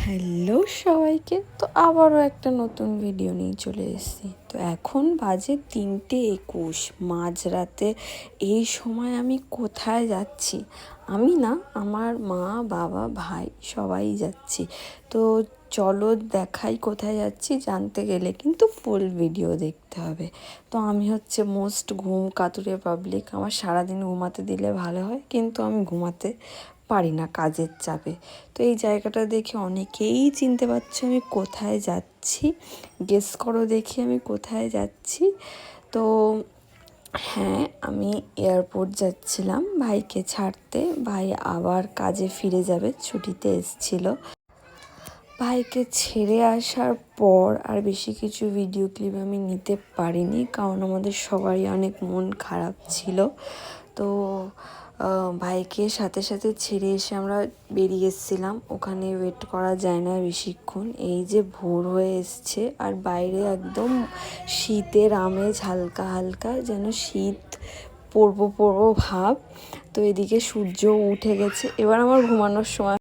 Hello সবাইকে, তো আবারও একটা নতুন ভিডিও নিয়ে চলে এসেছি। তো এখন বাজে 3:21 মাঝরাতে। এই সময় আমি কোথায় যাচ্ছি? আমি না, আমার মা, বাবা, ভাই সবাই যাচ্ছি। তো চলো দেখাই কোথায় যাচ্ছি। জানতে গেলে কিন্তু ফুল ভিডিও দেখতে হবে। তো আমি হচ্ছে মোস্ট ঘুম কাতুরে পাবলিক। আমার সারাদিন ঘুমাতে দিলে ভালো হয়, কিন্তু আমি ঘুমাতে পারি না কাজের চাপে। তো এই জায়গাটা দেখে অনেকেই চিনতে পারছো আমি কোথায় যাচ্ছি। গেস করো দেখি আমি কোথায় যাচ্ছি। তো হ্যাঁ, আমি এয়ারপোর্ট যাচ্ছিলাম ভাইকে ছাড়তে। ভাই আবার কাজে ফিরে যাবে, ছুটিতে এসেছিল। ভাইকে ছেড়ে আসার পর আর বেশি কিছু ভিডিও ক্লিপ আমি নিতে পারিনি, কারণ আমাদের সবারই অনেক মন খারাপ ছিল। তো ভাইকে সাথে সাথে ছেড়ে এসে আমরা বেরিয়ে এসেছিলাম। ওখানে ওয়েট করা যায় না বেশিক্ষণ। এই যে ভোর হয়ে এসছে আর বাইরে একদম শীতের আমেজ, হালকা হালকা যেন শীত পড়বো পড়বো ভাব। তো এদিকে সূর্য উঠে গেছে। এবার আমার ঘুমানোর সময়।